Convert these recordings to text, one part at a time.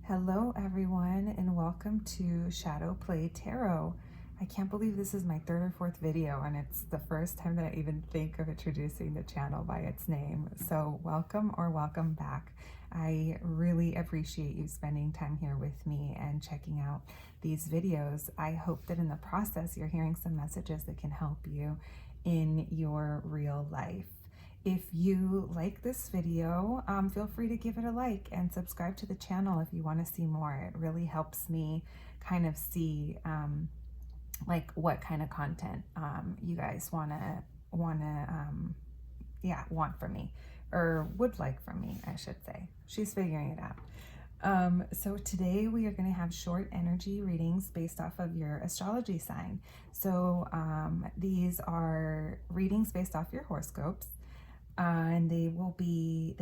Hello everyone and welcome to Shadow Play Tarot. I can't believe this is my third or fourth video and it's the first time that I even think of introducing the channel by its name. So welcome or welcome back. I really appreciate you spending time here with me and checking out these videos. I hope that in the process you're hearing some messages that can help you in your real life. If you like this video, feel free to give it a like and subscribe to the channel if you want to see more. It really helps me kind of see like what kind of content you guys want from me, or would like from me, I should say. She's figuring it out. So today we are going to have short energy readings based off of your astrology sign. So these are readings based off your horoscopes. And they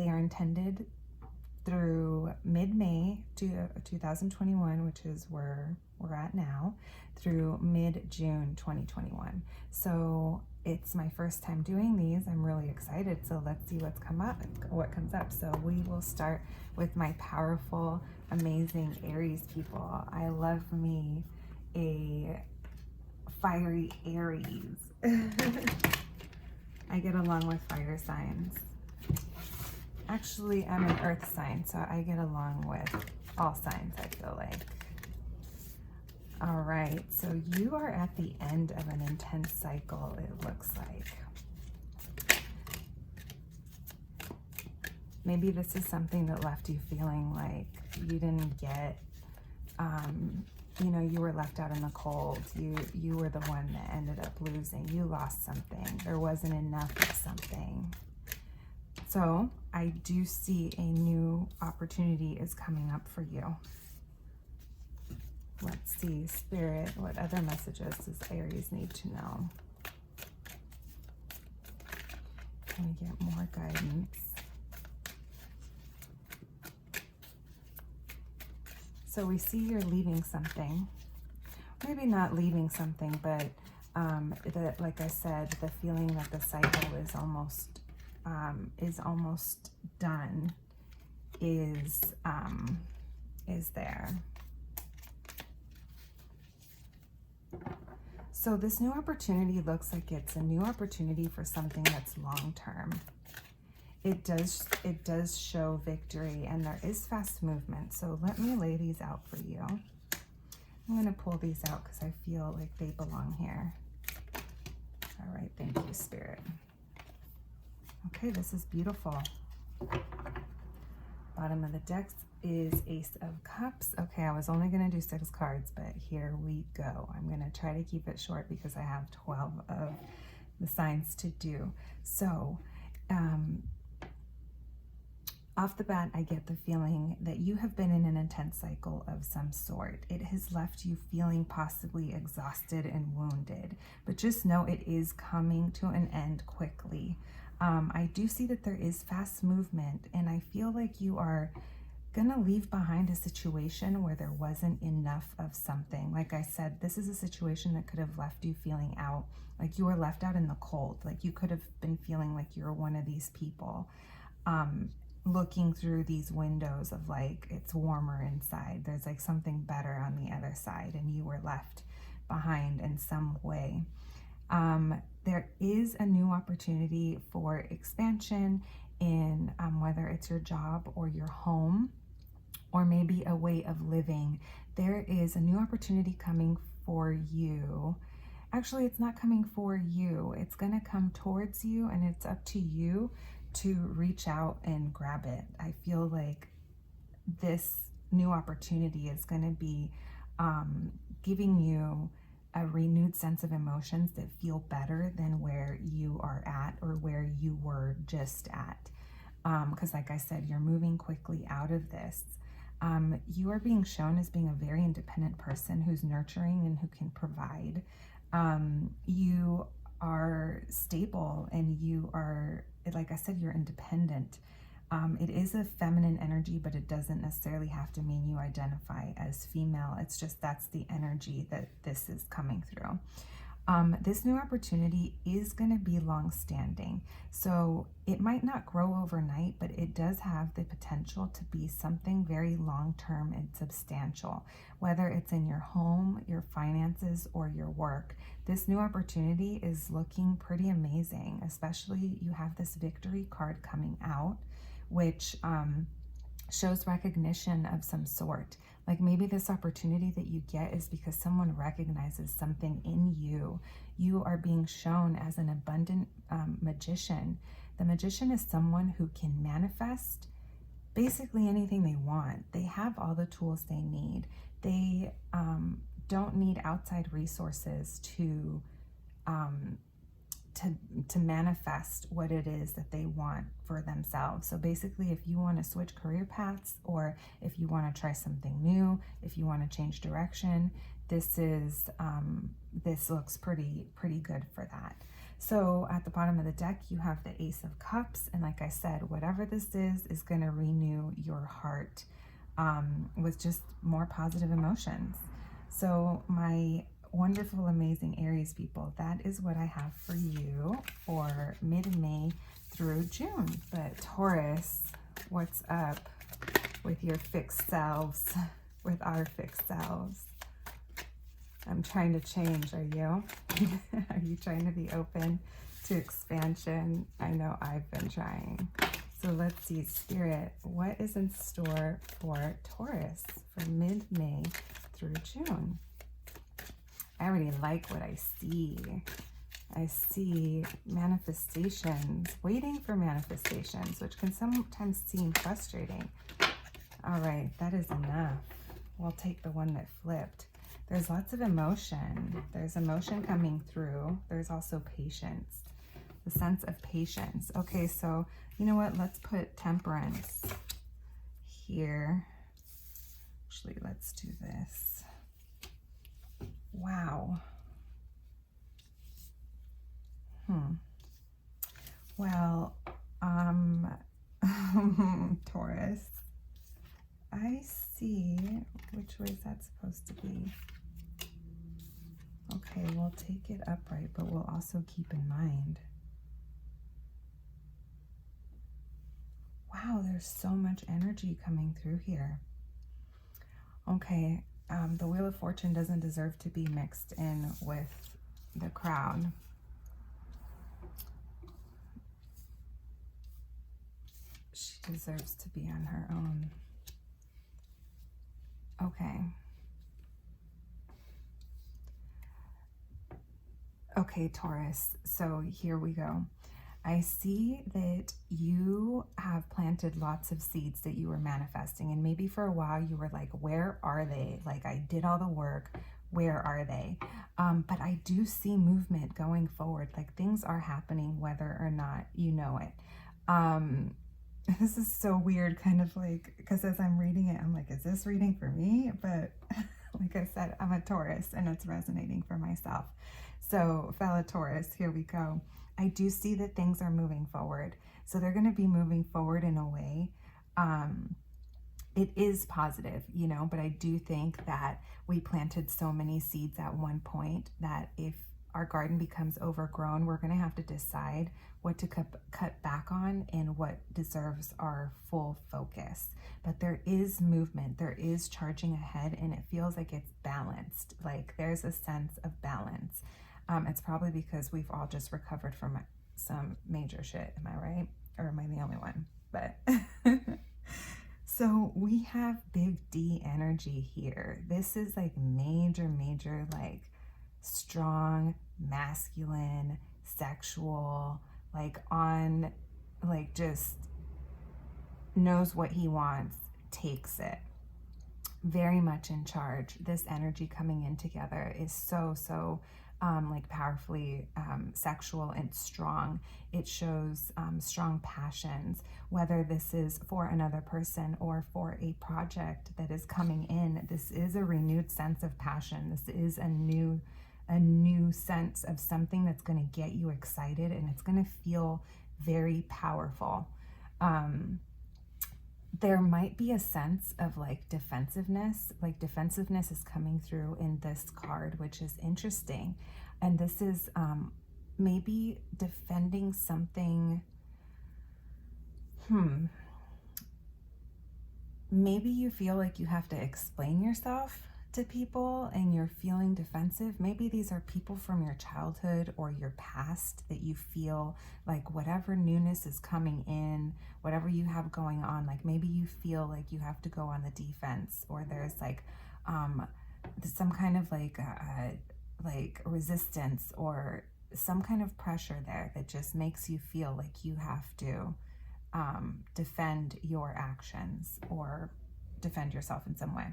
are intended through mid-May 2021, which is where we're at now, through mid-June 2021. So it's my first time doing these. I'm really excited. So let's see what comes up. So we will start with my powerful, amazing Aries people. I love me a fiery Aries. I get along with fire signs. Actually, I'm an earth sign, so I get along with all signs, I feel like. All right, so you are at the end of an intense cycle, it looks like. Maybe this is something that left you feeling like you didn't get, you know, you were left out in the cold. You were the one that ended up losing. You lost something. There wasn't enough of something. So I do see a new opportunity is coming up for you. Let's see, Spirit, what other messages does Aries need to know? Can we get more guidance? So we see you're leaving something, maybe not leaving something, but like I said, the feeling that the cycle is almost done is there. So this new opportunity looks like it's a new opportunity for something that's long-term. It does show victory, and there is fast movement. So let me lay these out for you. I'm going to pull these out because I feel like they belong here. All right, thank you, Spirit. Okay, this is beautiful. Bottom of the deck is Ace of Cups. Okay, I was only going to do 6 cards, but here we go. I'm going to try to keep it short because I have 12 of the signs to do. So, off the bat, I get the feeling that you have been in an intense cycle of some sort. It has left you feeling possibly exhausted and wounded, but just know it is coming to an end quickly. I do see that there is fast movement, and I feel like you are gonna leave behind a situation where there wasn't enough of something. Like I said, this is a situation that could have left you feeling out, like you were left out in the cold. Like you could have been feeling like you're one of these people. Looking through these windows of like, it's warmer inside. There's like something better on the other side, and you were left behind in some way. There is a new opportunity for expansion in whether it's your job or your home, or maybe a way of living. There is a new opportunity coming for you. Actually, it's not coming for you. It's going to come towards you, and it's up to you to reach out and grab it. I feel like this new opportunity is going to be giving you a renewed sense of emotions that feel better than where you are at or where you were just at. Because like I said, you're moving quickly out of this. You are being shown as being a very independent person who's nurturing and who can provide. You are stable, and you are, like I said, you're independent. It is a feminine energy, but it doesn't necessarily have to mean you identify as female. It's just that's the energy that this is coming through. This new opportunity is going to be long-standing. So it might not grow overnight, but it does have the potential to be something very long-term and substantial, whether it's in your home, your finances, or your work. This new opportunity is looking pretty amazing, especially you have this victory card coming out, which shows recognition of some sort. Like maybe this opportunity that you get is because someone recognizes something in you. You are being shown as an abundant magician. The magician is someone who can manifest basically anything they want. They have all the tools they need. They don't need outside resources to manifest what it is that they want for themselves. So basically, if you want to switch career paths, or if you want to try something new, if you want to change direction, this looks pretty good for that. So at the bottom of the deck, you have the Ace of Cups, and like I said, whatever this is going to renew your heart with just more positive emotions. So my wonderful, amazing Aries people, that is what I have for you for mid-May through June. But Taurus, what's up with your fixed selves, with our fixed selves? I'm trying to change. Are you? Are you trying to be open to expansion? I know I've been trying. So let's see, Spirit, what is in store for Taurus for mid-May through June? I already like what I see. I see manifestations, waiting for manifestations, which can sometimes seem frustrating. All right, that is enough. We'll take the one that flipped. There's lots of emotion. There's emotion coming through. There's also patience, the sense of patience. Okay, so you know what? Let's put Temperance here. Actually, let's do this. Wow. Well, Taurus, I see. Which way is that supposed to be? Okay, we'll take it upright, but we'll also keep in mind. Wow, there's so much energy coming through here. Okay. The Wheel of Fortune doesn't deserve to be mixed in with the crowd. She deserves to be on her own. Okay. Okay, Taurus. So here we go. I see that you have planted lots of seeds that you were manifesting, and maybe for a while you were like, where are they? Like, I did all the work, where are they? But I do see movement going forward. Like, things are happening whether or not you know it. This is so weird, kind of like, because as I'm reading it, I'm like, is this reading for me? But like I said, I'm a Taurus and it's resonating for myself. So fellow Taurus, here we go. I do see that things are moving forward. So they're going to be moving forward in a way. It is positive, you know, but I do think that we planted so many seeds at one point that if our garden becomes overgrown, we're going to have to decide what to cut back on and what deserves our full focus. But there is movement, there is charging ahead, and it feels like it's balanced. Like there's a sense of balance. It's probably because we've all just recovered from some major shit. Am I right? Or am I the only one? But so we have big D energy here. This is like major, like strong, masculine, sexual, like on, like just knows what he wants, takes it. Very much in charge. This energy coming in together is so like powerfully sexual and strong. It shows strong passions, whether this is for another person or for a project that is coming in. This is a renewed sense of passion. This is a new sense of something that's going to get you excited, and it's going to feel very powerful. There might be a sense of like defensiveness is coming through in this card, which is interesting. And this is maybe defending something. Maybe you feel like you have to explain yourself to people and you're feeling defensive. Maybe these are people from your childhood or your past that you feel like whatever newness is coming in, whatever you have going on, like maybe you feel like you have to go on the defense, or there's like some kind of like resistance or some kind of pressure there that just makes you feel like you have to defend your actions or defend yourself in some way.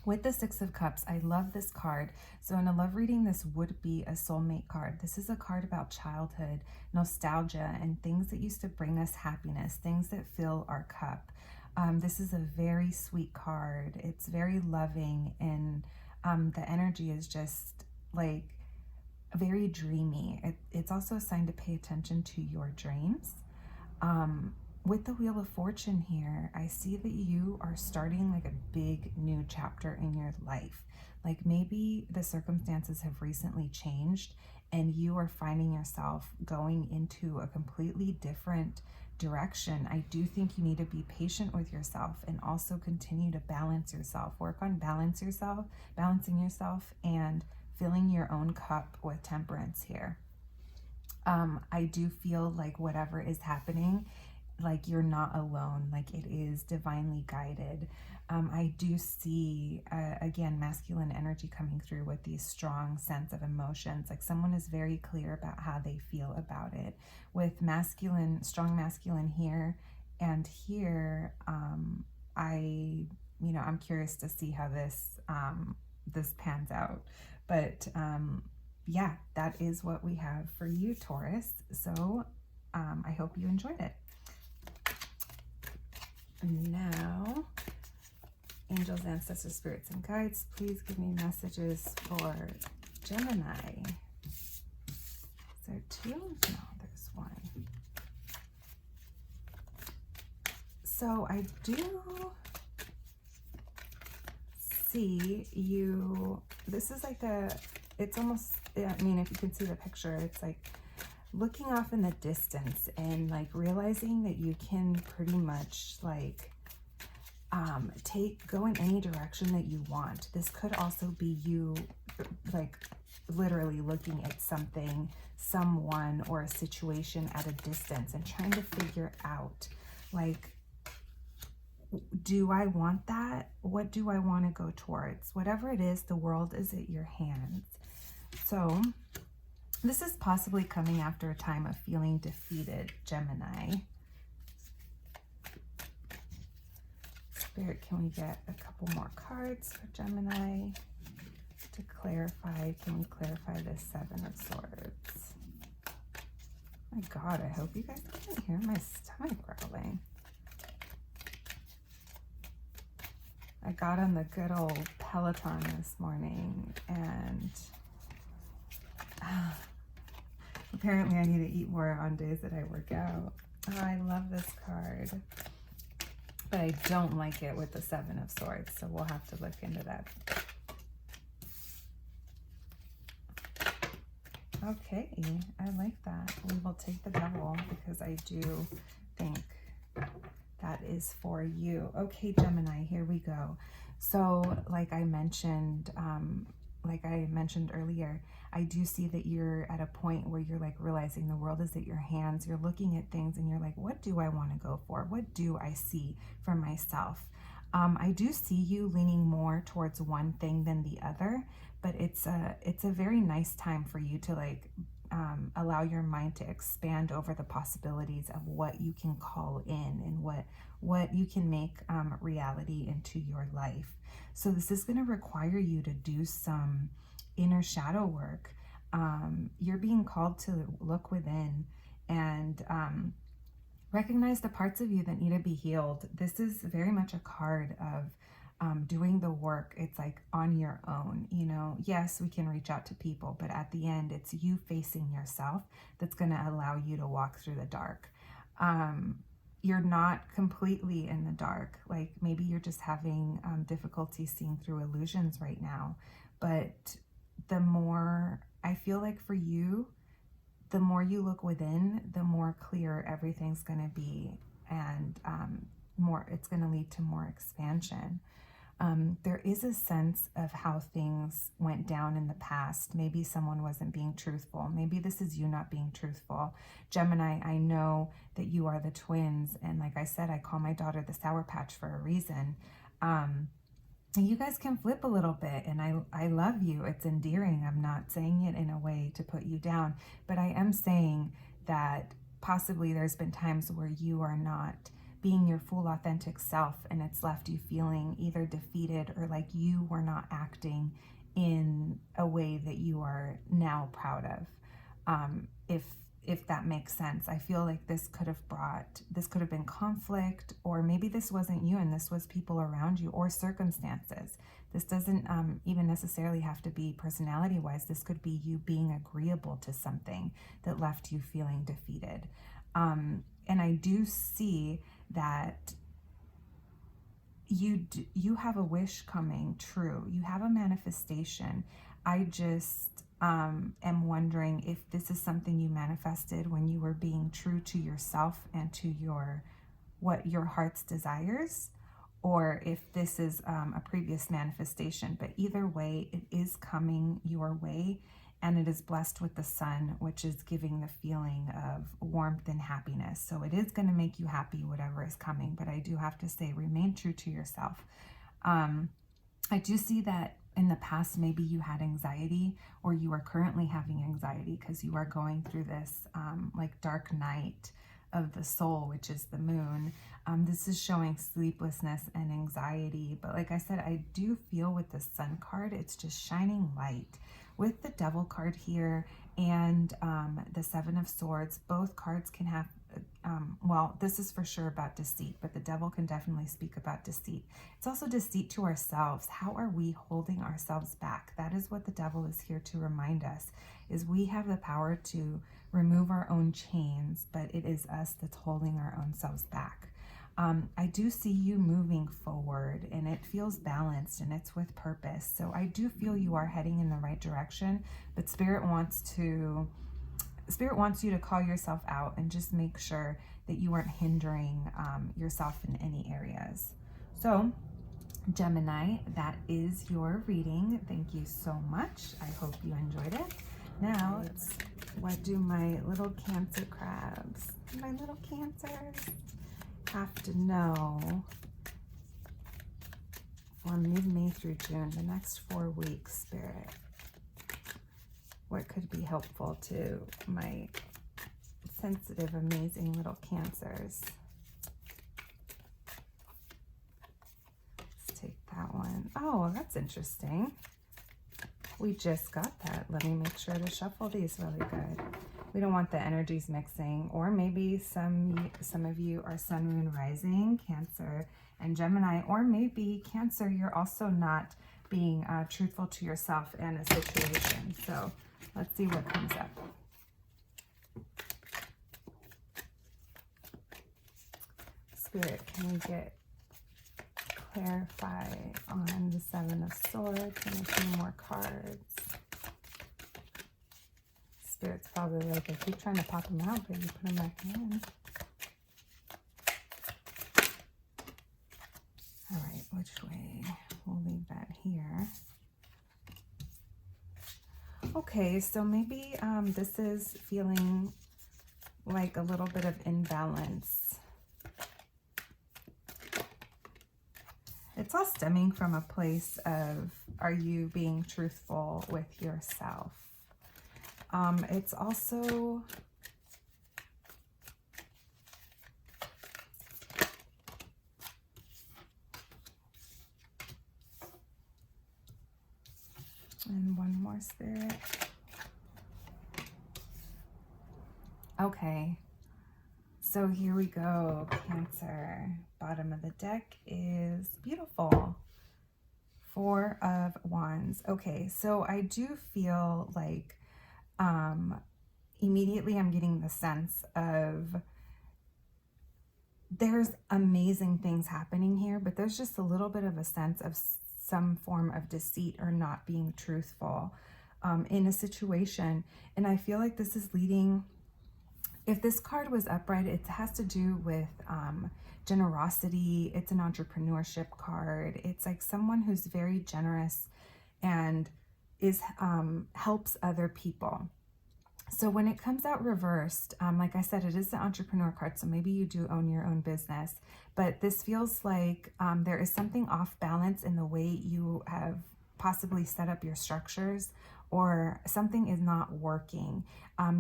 With the Six of Cups, I love this card. So in a love reading, this would be a soulmate card. This is a card about childhood, nostalgia, and things that used to bring us happiness, things that fill our cup. This is a very sweet card. It's very loving, and the energy is just like very dreamy. It's also a sign to pay attention to your dreams. With the Wheel of Fortune here, I see that you are starting like a big new chapter in your life. Like maybe the circumstances have recently changed and you are finding yourself going into a completely different direction. I do think you need to be patient with yourself and also continue to balance yourself. Work on balancing yourself and filling your own cup with temperance here. I do feel like whatever is happening, like you're not alone, like it is divinely guided. I do see, again, masculine energy coming through with these strong sense of emotions. Like someone is very clear about how they feel about it. With masculine, strong masculine here and here, I'm curious to see how this pans out. But yeah, that is what we have for you, Taurus. So I hope you enjoyed it. Now, angels, ancestors, spirits, and guides, please give me messages for Gemini. Is there two? No, there's one. So I do see you, this is like it's almost, I mean, if you can see the picture, it's like looking off in the distance and like realizing that you can pretty much like go in any direction that you want. This could also be you like literally looking at something, someone, or a situation at a distance and trying to figure out like, do I want that? What do I want to go towards? Whatever it is, the world is at your hands. So this is possibly coming after a time of feeling defeated, Gemini. Spirit, can we get a couple more cards for Gemini to clarify? Can we clarify this Seven of Swords? My God, I hope you guys can't hear my stomach growling. I got on the good old Peloton this morning and apparently I need to eat more on days that I work out. Oh, I love this card, but I don't like it with the Seven of Swords, so we'll have to look into that. Okay, I like that. We will take the Devil because I do think that is for you. Okay, Gemini, here we go. So like I mentioned earlier, I do see that you're at a point where you're like realizing the world is at your hands. You're looking at things and you're like, what do I want to go for? What do I see for myself? I do see you leaning more towards one thing than the other, but it's a very nice time for you to like allow your mind to expand over the possibilities of what you can call in and what you can make reality into your life. So this is going to require you to do some inner shadow work. You're being called to look within and recognize the parts of you that need to be healed. This is very much a card of doing the work. It's like on your own, you know. Yes, we can reach out to people, but at the end, it's you facing yourself that's going to allow you to walk through the dark. You're not completely in the dark. Like maybe you're just having difficulty seeing through illusions right now, but the more I feel like for you, the more you look within, the more clear everything's going to be, and it's going to lead to more expansion. There is a sense of how things went down in the past. Maybe someone wasn't being truthful. Maybe this is you not being truthful. Gemini, I know that you are the twins. And like I said, I call my daughter the Sour Patch for a reason. You guys can flip a little bit, and I love you. It's endearing. I'm not saying it in a way to put you down, but I am saying that possibly there's been times where you are not being your full authentic self, and it's left you feeling either defeated or like you were not acting in a way that you are now proud of. If that makes sense. I feel like this could have been conflict, or maybe this wasn't you and this was people around you or circumstances. This doesn't even necessarily have to be personality wise. This could be you being agreeable to something that left you feeling defeated. And I do see that you have a wish coming true. You have a manifestation. I just am wondering if this is something you manifested when you were being true to yourself and to what your heart's desires, or if this is a previous manifestation. But either way, it is coming your way, and it is blessed with the sun, which is giving the feeling of warmth and happiness. So it is going to make you happy, whatever is coming. But I do have to say, remain true to yourself. I do see that in the past, maybe you had anxiety, or you are currently having anxiety because you are going through this like dark night of the soul, which is the moon. This is showing sleeplessness and anxiety. But like I said, I do feel with the sun card, it's just shining light. With the devil card here and the Seven of Swords, both cards can have, well, this is for sure about deceit, but the devil can definitely speak about deceit. It's also deceit to ourselves. How are we holding ourselves back? That is what the devil is here to remind us, is we have the power to remove our own chains, but it is us that's holding our own selves back. I do see you moving forward, and it feels balanced, and it's with purpose. So I do feel you are heading in the right direction, but Spirit wants you to call yourself out and just make sure that you aren't hindering yourself in any areas. So Gemini, that is your reading. Thank you so much. I hope you enjoyed it. Now, what do my little Cancer crabs, my little Cancers, have to know for mid-May through June, the next 4 weeks, Spirit? What could be helpful to my sensitive, amazing little Cancers? Let's take that one. Oh, that's interesting. We just got that. Let me make sure to shuffle these really good. We don't want the energies mixing. Or maybe some of you are Sun, Moon, Rising, Cancer, and Gemini. Or maybe Cancer, you're also not being truthful to yourself and a situation. So let's see what comes up. Spirit, can we clarify on the Seven of Swords and a few more cards? Spirit's probably like, I keep trying to pop them out, but you put them back in. All right, which way? We'll leave that here. Okay, so maybe this is feeling like a little bit of imbalance. It's all stemming from a place of, are you being truthful with yourself? It's also and one more, Spirit. Okay, so here we go, Cancer. Bottom of the deck is beautiful. 4 of Wands. Okay, so I do feel like immediately I'm getting the sense of there's amazing things happening here, but there's just a little bit of a sense of some form of deceit or not being truthful. in a situation. And I feel like this is leading, if this card was upright, it has to do with generosity. It's an entrepreneurship card. It's like someone who's very generous and is helps other people. So when it comes out reversed, like I said, it is the entrepreneur card, so maybe you do own your own business, but this feels like there is something off balance in the way you have possibly set up your structures, or something is not working.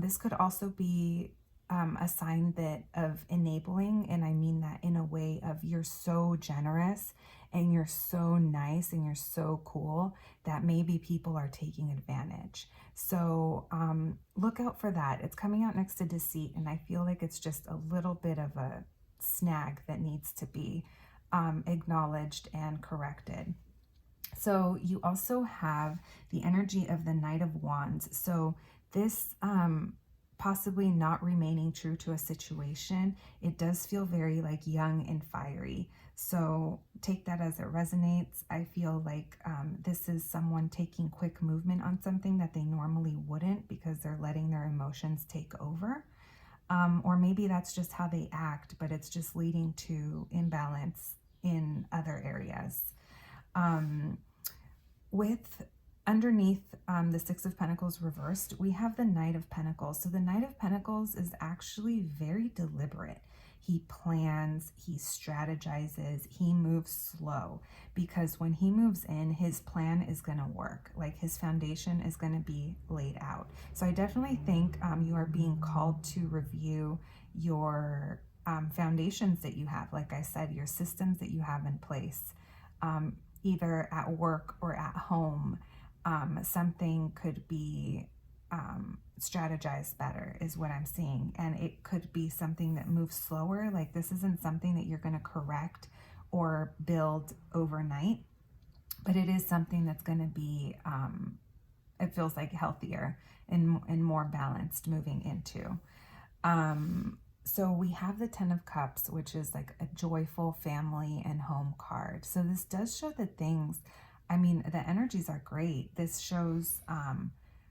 This could also be a sign that of enabling, and I mean that in a way of you're so generous and you're so nice and you're so cool that maybe people are taking advantage. So look out for that. It's coming out next to deceit, and I feel like it's just a little bit of a snag that needs to be acknowledged and corrected. So you also have the energy of the Knight of Wands. So this possibly not remaining true to a situation, it does feel very like young and fiery. So take that as it resonates. I feel like this is someone taking quick movement on something that they normally wouldn't, because they're letting their emotions take over. Or maybe that's just how they act, but it's just leading to imbalance in other areas. With underneath the Six of Pentacles reversed, we have the Knight of Pentacles. So the Knight of Pentacles is actually very deliberate. He plans, he strategizes, he moves slow, because when he moves in, his plan is going to work. Like his foundation is going to be laid out. So I definitely think you are being called to review your foundations that you have. Like I said, your systems that you have in place, either at work or at home. Something could be strategized better is what I'm seeing, and it could be something that moves slower. Like this isn't something that you're going to correct or build overnight, but it is something that's going to be it feels like healthier and more balanced moving into. So we have the Ten of Cups, which is like a joyful family and home card. So this does show that things, I mean, the energies are great. This shows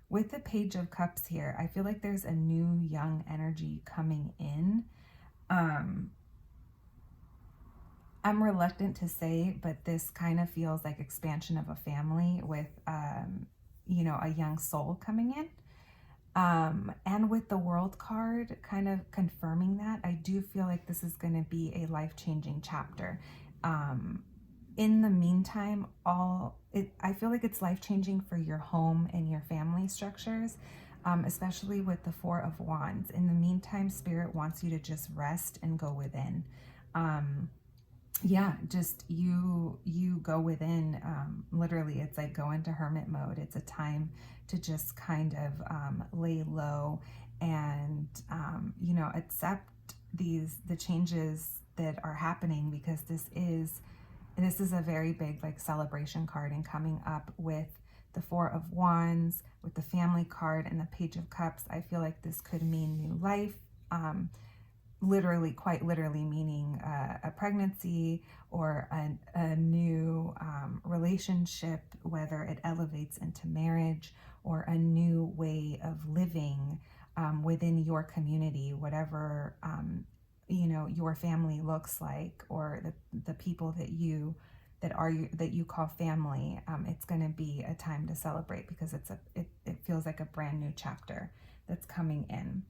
with the Page of Cups here, I feel like there's a new young energy coming in. I'm reluctant to say, but this kind of feels like expansion of a family with, you know, a young soul coming in. And with the World card kind of confirming that, I do feel like this is going to be a life-changing chapter. In the meantime, I feel like it's life-changing for your home and your family structures, especially with the Four of Wands. In the meantime, Spirit wants you to just rest and go within. Yeah, just you go within. Literally, it's like go into hermit mode. It's a time to just kind of lay low and you know, accept the changes that are happening, because this is a very big like celebration card. And coming up with the Four of Wands, with the family card and the Page of Cups, I feel like this could mean new life. Literally, quite literally meaning a pregnancy or a new relationship, whether it elevates into marriage or a new way of living within your community, whatever you know, your family looks like, or the people that you call family. It's going to be a time to celebrate, because it feels like a brand new chapter that's coming in.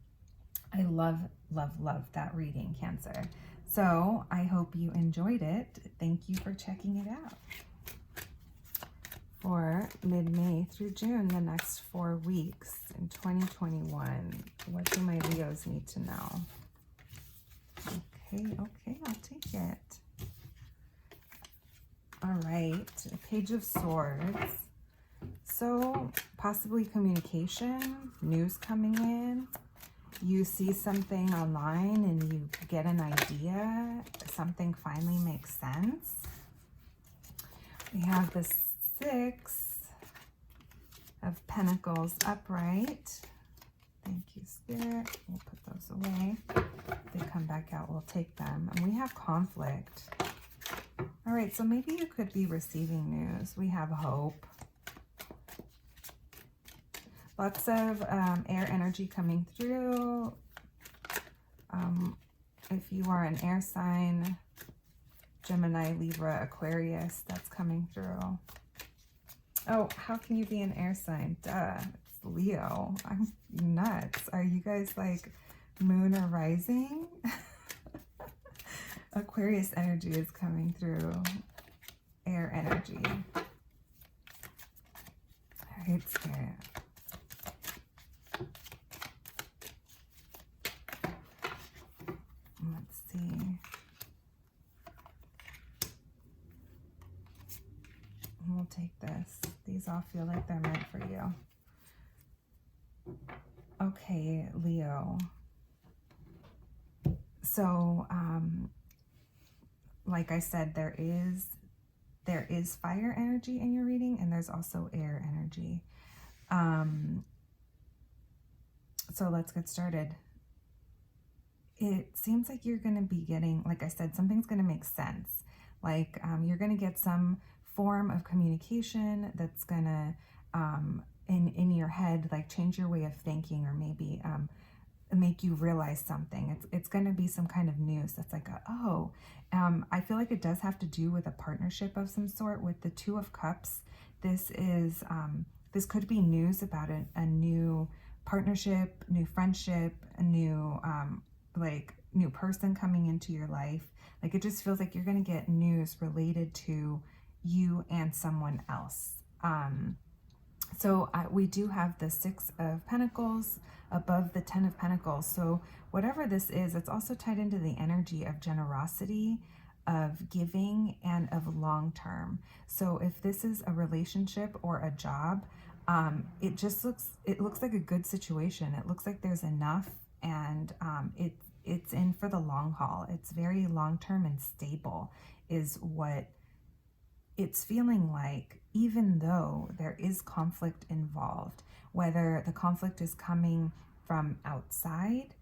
I love, love, love that reading, Cancer. So I hope you enjoyed it. Thank you for checking it out. For mid-May through June, the next 4 weeks in 2021, what do my Leos need to know? Okay, I'll take it. All right, Page of Swords. So possibly communication, news coming in. You see something online and you get an idea. Something finally makes sense. We have the Six of Pentacles upright. Thank you, Spirit. We'll put those away. If they come back out, we'll take them. And we have conflict. All right, so maybe you could be receiving news. We have hope. Lots of air energy coming through. If you are an air sign, Gemini, Libra, Aquarius, that's coming through. Oh, how can you be an air sign? Duh, it's Leo. I'm nuts. Are you guys like moon or rising? Aquarius energy is coming through. Air energy. All right, Spirit. Let's see. We'll take this. These all feel like they're meant for you. Okay, Leo. So, like I said, there is fire energy in your reading, and there's also air energy. So let's get started. It seems like you're going to be getting, like I said, something's going to make sense. Like you're going to get some form of communication that's going to, in your head, like change your way of thinking, or maybe make you realize something. It's going to be some kind of news that's like, I feel like it does have to do with a partnership of some sort. With the Two of Cups, this could be news about a new partnership, new friendship, a new new person coming into your life. Like it just feels like you're going to get news related to you and someone else. So we do have the Six of Pentacles above the Ten of Pentacles. So whatever this is, it's also tied into the energy of generosity, of giving, and of long term. So if this is a relationship or a job, it looks like a good situation. It looks like there's enough, and it's in for the long haul. It's very long term and stable is what it's feeling like, even though there is conflict involved, whether the conflict is coming from outside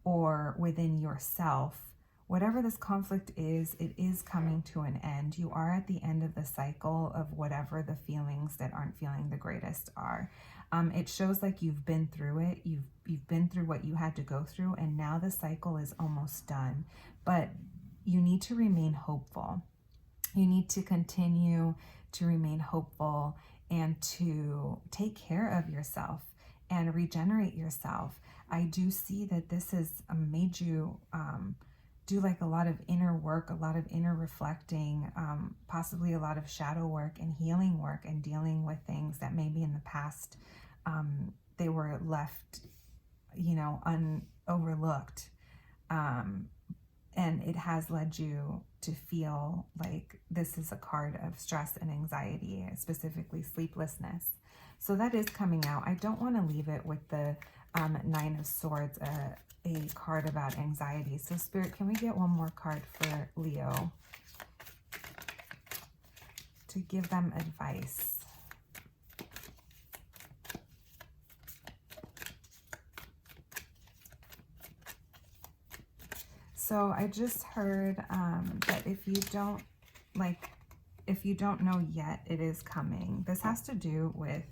or within yourself. Whatever this conflict is, it is coming to an end. You are at the end of the cycle of whatever the feelings that aren't feeling the greatest are. It shows like you've been through it. You've been through what you had to go through, and now the cycle is almost done. But you need to remain hopeful. You need to continue to remain hopeful and to take care of yourself and regenerate yourself. I do see that this has made you do like a lot of inner work, a lot of inner reflecting, possibly a lot of shadow work and healing work, and dealing with things that maybe in the past they were left, overlooked. And it has led you to feel like this is a card of stress and anxiety, specifically sleeplessness. So that is coming out. I don't want to leave it with the Nine of Swords, a card about anxiety. So Spirit, can we get one more card for Leo to give them advice? So I just heard that if you don't know yet, it is coming. This has to do with,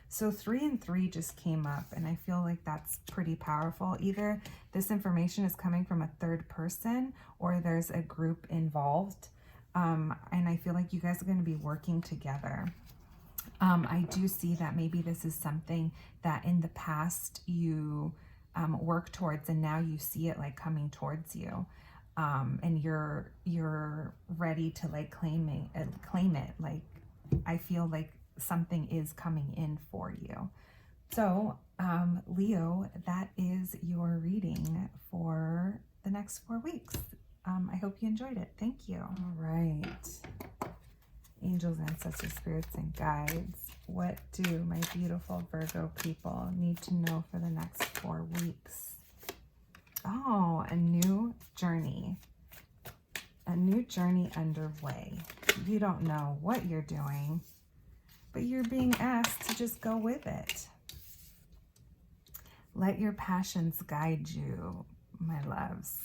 so 3 and 3 just came up, and I feel like that's pretty powerful. Either this information is coming from a third person, or there's a group involved. And I feel like you guys are going to be working together. I do see that maybe this is something that in the past you work towards, and now you see it like coming towards you, and you're ready to like claim it. Like I feel like something is coming in for you. So Leo, that is your reading for the next 4 weeks. I hope you enjoyed it. Thank you. All right, angels, ancestors, spirits, and guides, what do my beautiful Virgo people need to know for the next 4 weeks? Oh, a new journey underway. You don't know what you're doing, but you're being asked to just go with it. Let your passions guide you, my loves.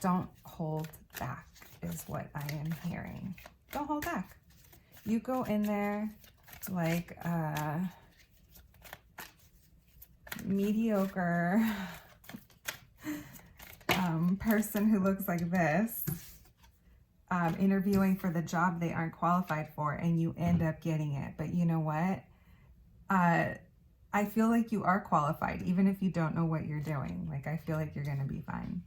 Don't hold back is what I am hearing. Don't hold back. You go in there like a mediocre person who looks like this, interviewing for the job they aren't qualified for, and you end up getting it. But you know what? I feel like you are qualified, even if you don't know what you're doing. Like, I feel like you're going to be fine.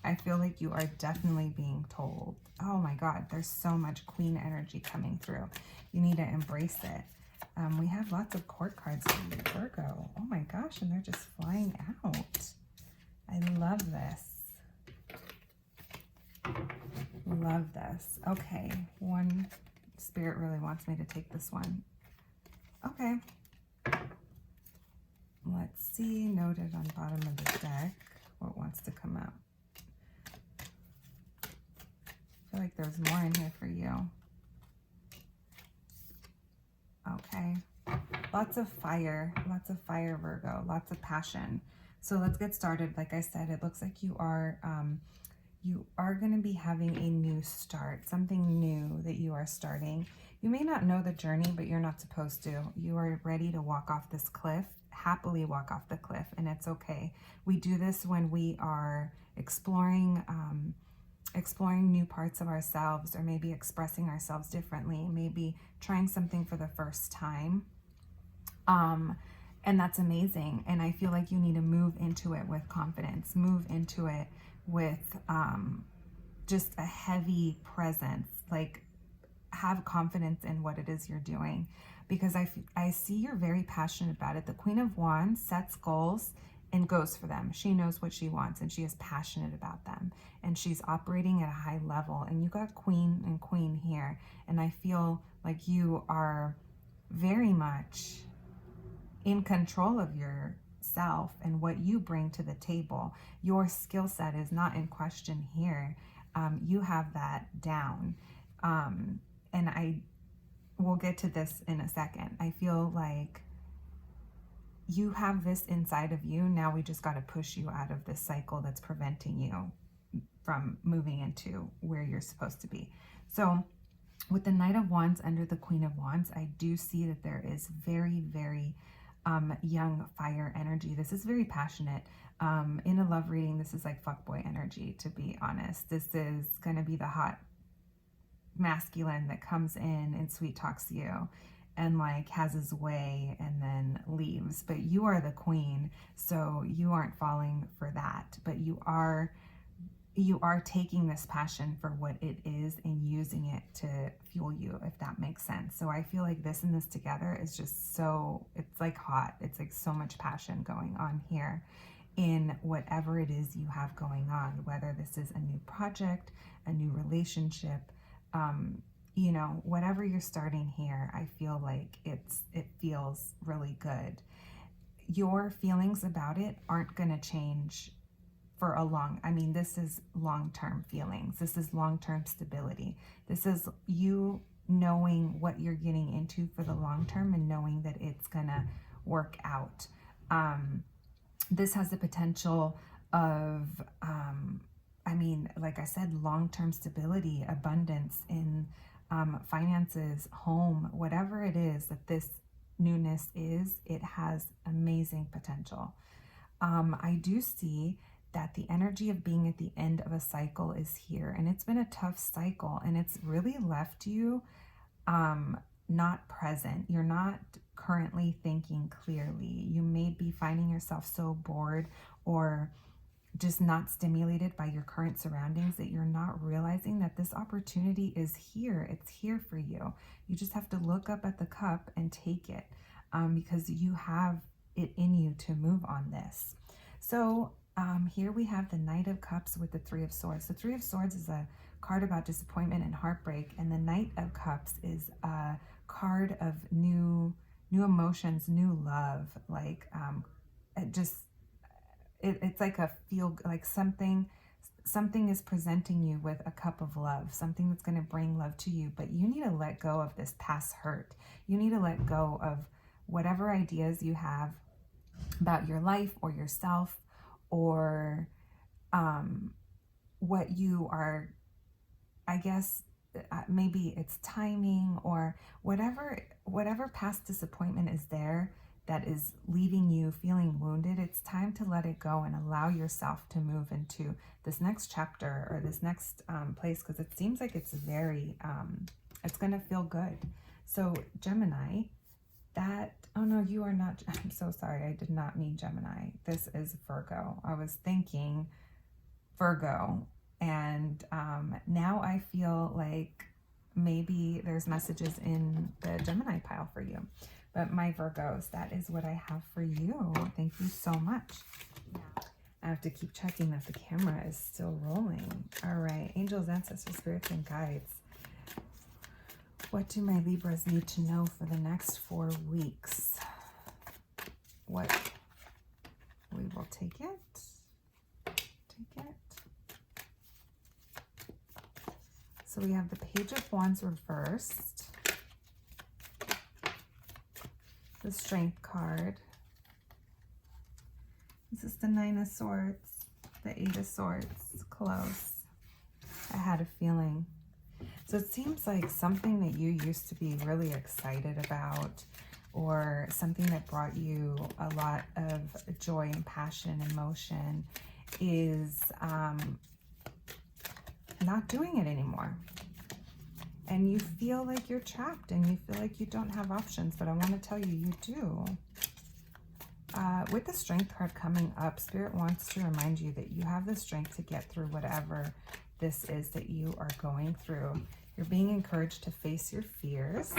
I feel like you are definitely being told. Oh my God, there's so much Queen energy coming through. You need to embrace it. We have lots of court cards for you, Virgo. Oh my gosh, and they're just flying out. I love this. Love this. Okay, one spirit really wants me to take this one. Okay. Let's see, noted on bottom of the deck, what wants to come out. I feel like there's more in here for you. Okay. Lots of fire, Virgo, lots of passion. So let's get started. Like I said, it looks like you are going to be having a new start, something new that you are starting. You may not know the journey, but you're not supposed to. You are ready to walk off this cliff, happily walk off the cliff, and it's okay. We do this when we are exploring new parts of ourselves, or maybe expressing ourselves differently, maybe trying something for the first time. And that's amazing. And I feel like you need to move into it with confidence, move into it with just a heavy presence, like have confidence in what it is you're doing, because I see you're very passionate about it. The Queen of Wands sets goals and goes for them. She knows what she wants, and she is passionate about them, and she's operating at a high level. And you got Queen and Queen here, and I feel like you are very much in control of yourself and what you bring to the table. Your skill set is not in question here. You have that down. And I will get to this in a second. I feel like you have this inside of you. Now we just got to push you out of this cycle that's preventing you from moving into where you're supposed to be. So with the Knight of Wands under the Queen of Wands, I do see that there is very, very young fire energy. This is very passionate. In a love reading, this is like fuckboy energy, to be honest. This is going to be the hot masculine that comes in and sweet talks you and like has his way and then leaves. But you are the queen, so you aren't falling for that. But you are taking this passion for what it is and using it to fuel you, if that makes sense. So I feel like this and this together is just so, it's like hot. It's like so much passion going on here in whatever it is you have going on, whether this is a new project, a new relationship, you know, whatever you're starting here. I feel like it feels really good. Your feelings about it aren't going to change for this is long-term feelings. This is long-term stability. This is you knowing what you're getting into for the long term and knowing that it's gonna work out. This has the potential of, like I said, long-term stability, abundance in finances, home, whatever it is that this newness is, it has amazing potential. I do see that the energy of being at the end of a cycle is here, and it's been a tough cycle, and it's really left you not present. You're not currently thinking clearly. You may be finding yourself so bored or just not stimulated by your current surroundings that you're not realizing that this opportunity is here. It's here for you. You just have to look up at the cup and take it, because you have it in you to move on this. So here we have the Knight of Cups with the Three of Swords. The Three of Swords is a card about disappointment and heartbreak, and the Knight of Cups is a card of new emotions, new love. Like it's like a feel, like something is presenting you with a cup of love, something that's going to bring love to you. But you need to let go of this past hurt. You need to let go of whatever ideas you have about your life or yourself, or what you are, I guess, maybe it's timing or whatever past disappointment is there that is leaving you feeling wounded. It's time to let it go and allow yourself to move into this next chapter or this next place, because it seems like it's very, it's going to feel good. So Gemini, oh no, you are not, I'm so sorry, I did not mean Gemini. This is Virgo. I was thinking Virgo, and now I feel like maybe there's messages in the Gemini pile for you. But my Virgos, that is what I have for you. Thank you so much. I have to keep checking that the camera is still rolling. All right, angels, ancestors, spirits, and guides. What do my Libras need to know for the next 4 weeks? What? We will take it. Take it. So we have the Page of Wands reversed. The Strength card. This is the Nine of Swords, the Eight of Swords. Close. I had a feeling. So it seems like something that you used to be really excited about, or something that brought you a lot of joy and passion and motion, is not doing it anymore. And you feel like you're trapped and you feel like you don't have options, but I want to tell you, you do. With the Strength card coming up, Spirit wants to remind you that you have the strength to get through whatever this is that you are going through. You're being encouraged to face your fears,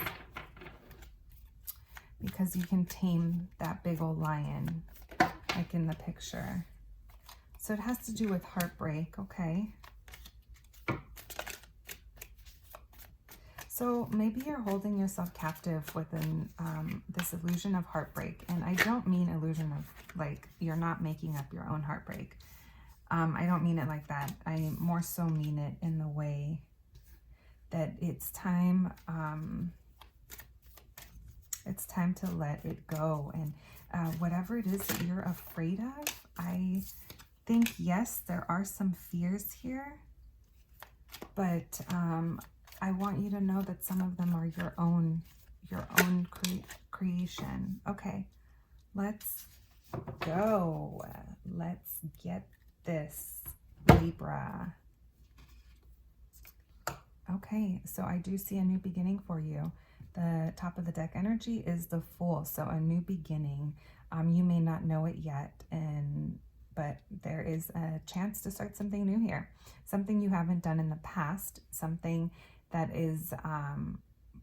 because you can tame that big old lion, like in the picture. So it has to do with heartbreak, okay? So maybe you're holding yourself captive within this illusion of heartbreak. And I don't mean illusion of like you're not making up your own heartbreak. I don't mean it like that. I more so mean it in the way that it's time to let it go. And whatever it is that you're afraid of, I think, yes, there are some fears here, but I want you to know that some of them are your own creation. Okay, let's go. Let's get this, Libra. Okay, so I do see a new beginning for you. The top of the deck energy is the Fool, so a new beginning. You may not know it yet, but there is a chance to start something new here. Something you haven't done in the past, something that is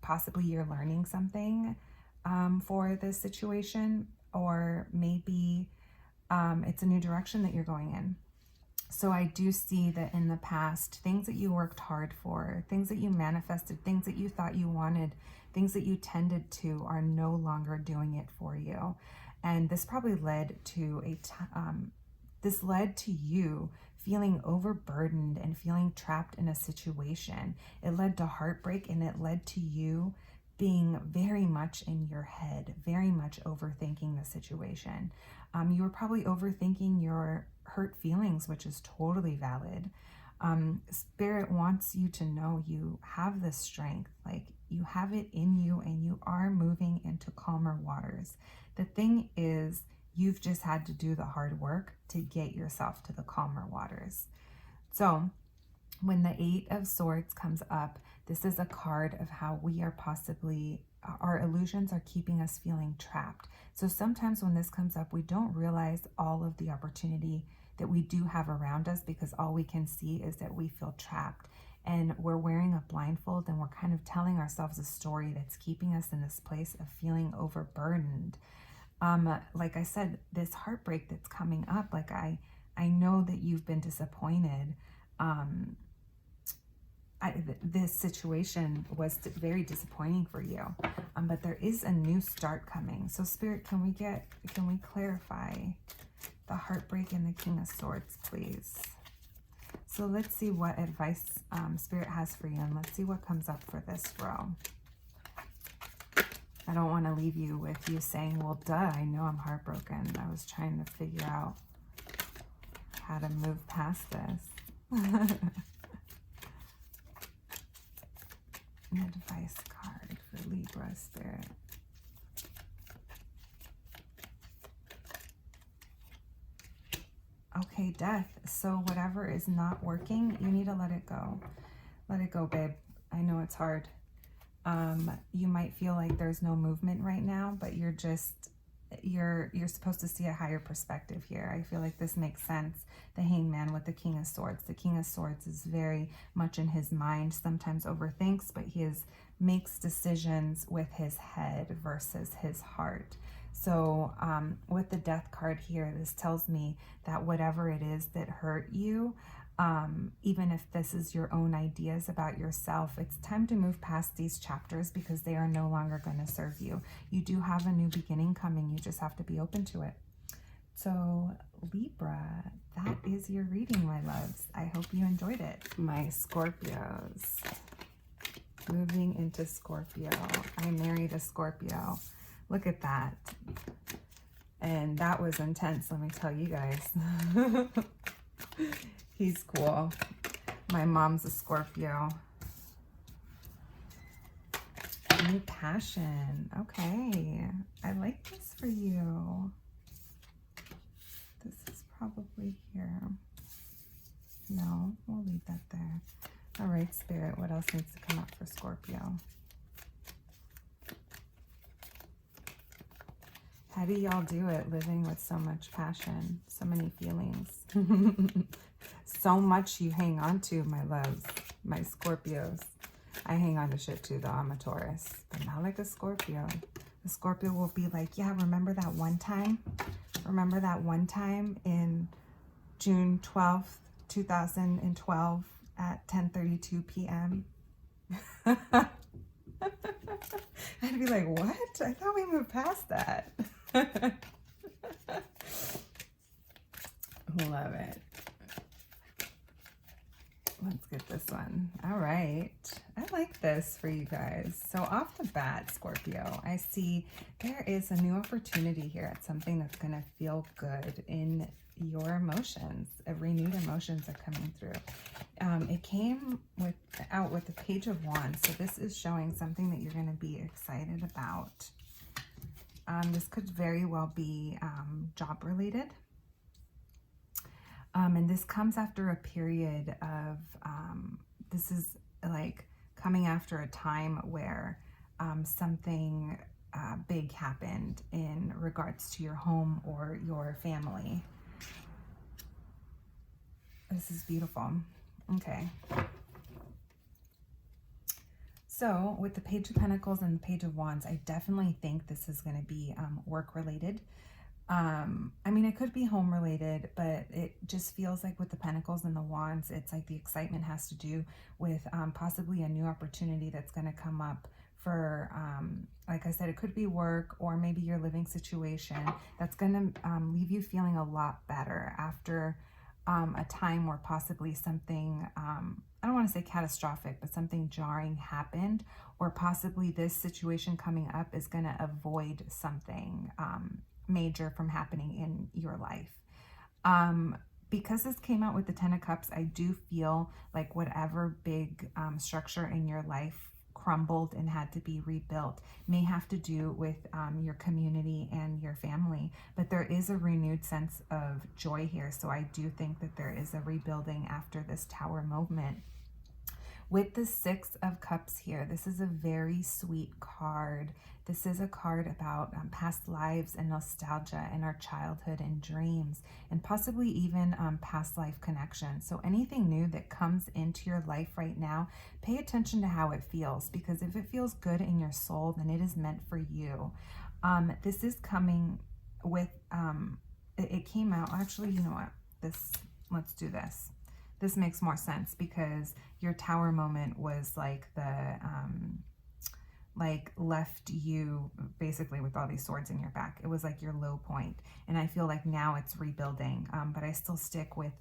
possibly you're learning something for this situation, or maybe it's a new direction that you're going in. So I do see that in the past, things that you worked hard for, things that you manifested, things that you thought you wanted, things that you tended to, are no longer doing it for you. And this probably led to this led to you feeling overburdened and feeling trapped in a situation. It led to heartbreak, and it led to you being very much in your head, very much overthinking the situation. You were probably overthinking your hurt feelings, which is totally valid. Spirit wants you to know you have the strength, like you have it in you, and you are moving into calmer waters. The thing is, you've just had to do the hard work to get yourself to the calmer waters. So when the Eight of Swords comes up, this is a card of how we are possibly, our illusions are keeping us feeling trapped. So sometimes when this comes up, we don't realize all of the opportunity that we do have around us, because all we can see is that we feel trapped. And we're wearing a blindfold, and we're kind of telling ourselves a story that's keeping us in this place of feeling overburdened. Like I said, this heartbreak that's coming up, like I know that you've been disappointed. This situation was very disappointing for you, but there is a new start coming. So Spirit, can we clarify the heartbreak and the King of Swords, please? So let's see what advice Spirit has for you, and let's see what comes up for this row. I don't want to leave you with you saying, well, duh, I know I'm heartbroken. I was trying to figure out how to move past this. An advice card for Libra Spirit. Okay, Death. So whatever is not working, you need to let it go. Let it go, babe. I know it's hard. You might feel like there's no movement right now, but you're supposed to see a higher perspective here. I feel like this makes sense. The Hangman with the King of Swords. The King of Swords is very much in his mind, sometimes overthinks, but he makes decisions with his head versus his heart. So with the Death card here, this tells me that whatever it is that hurt you, even if this is your own ideas about yourself, it's time to move past these chapters because they are no longer going to serve you. You do have a new beginning coming. You just have to be open to it. So Libra, that is your reading, my loves. I hope you enjoyed it. My Scorpios. Moving into Scorpio. I married a Scorpio. Look at that. And that was intense, let me tell you guys. He's cool. My mom's a Scorpio. New passion. Okay. I like this for you. This is probably here. No, we'll leave that there. All right, Spirit, what else needs to come up for Scorpio? How do y'all do it, living with so much passion, so many feelings? So much you hang on to, my loves, my Scorpios. I hang on to shit too, though. I'm a Taurus, but not like a Scorpio. The Scorpio will be like, yeah, remember that one time? Remember that one time in June 12th, 2012 at 10:32 p.m.? I'd be like, what? I thought we moved past that. Love it. Let's get this one. All right. I like this for you guys. So off the bat, Scorpio, I see there is a new opportunity here at something that's going to feel good in your emotions. Renewed emotions are coming through. It came out with the Page of Wands. So this is showing something that you're going to be excited about. This could very well be job related. And this comes after a period of, this is like coming after a time where something big happened in regards to your home or your family. This is beautiful. Okay. So with the Page of Pentacles and the Page of Wands, I definitely think this is going to be work related. I mean, it could be home related, but it just feels like with the Pentacles and the Wands, it's like the excitement has to do with possibly a new opportunity that's going to come up for, like I said, it could be work or maybe your living situation that's going to leave you feeling a lot better after a time where possibly something, I don't want to say catastrophic, but something jarring happened, or possibly this situation coming up is going to avoid something major from happening in your life. Because this came out with the Ten of Cups, I do feel like whatever big structure in your life crumbled and had to be rebuilt may have to do with your community and your family, but there is a renewed sense of joy here. So I do think that there is a rebuilding after this Tower movement. With the Six of Cups here, this is a very sweet card. This is a card about past lives and nostalgia and our childhood and dreams, and possibly even past life connections. So anything new that comes into your life right now, pay attention to how it feels, because if it feels good in your soul, then it is meant for you. This is coming with, it came out, actually, you know what, let's do this. This makes more sense because your Tower moment was like the, like left you basically with all these swords in your back. It was like your low point. And I feel like now it's rebuilding, but I still stick with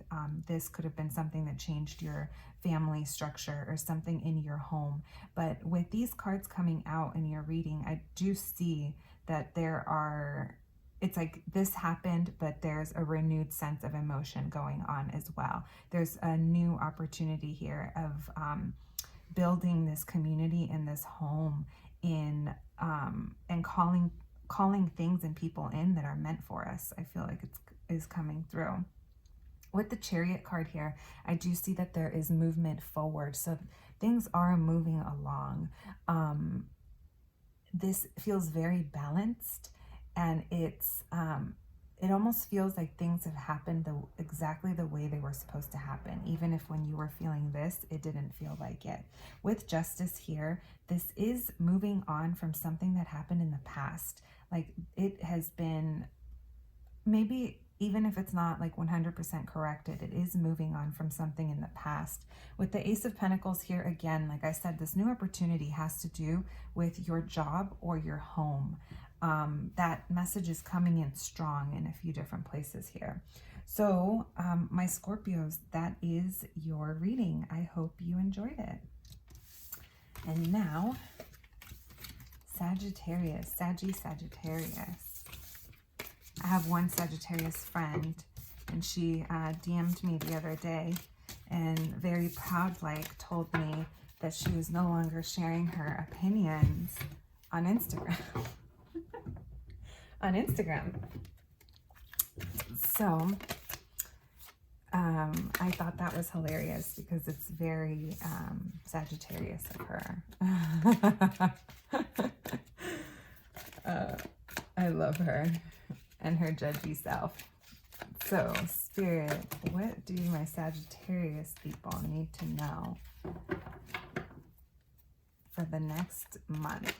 this could have been something that changed your family structure or something in your home. But with these cards coming out in your reading, I do see that there are, it's like this happened, but there's a renewed sense of emotion going on as well. There's a new opportunity here of building this community and this home in and calling things and people in that are meant for us. I feel like is coming through. With the Chariot card here, I do see that there is movement forward. So things are moving along. This feels very balanced, and it's it almost feels like things have happened exactly the way they were supposed to happen. Even if when you were feeling this, it didn't feel like it. With Justice here, this is moving on from something that happened in the past. Like, it has been, maybe even if it's not like 100% corrected, it is moving on from something in the past. With the Ace of Pentacles here, again, like I said, this new opportunity has to do with your job or your home. That message is coming in strong in a few different places here. So my Scorpios, that is your reading. I hope you enjoyed it. And now, Sagittarius, Sagittarius. I have one Sagittarius friend, and she DM'd me the other day and very proud-like told me that she was no longer sharing her opinions on Instagram. On Instagram. So I thought that was hilarious because it's very Sagittarius of her. I love her and her judgy self. So, Spirit, what do my Sagittarius people need to know for the next month?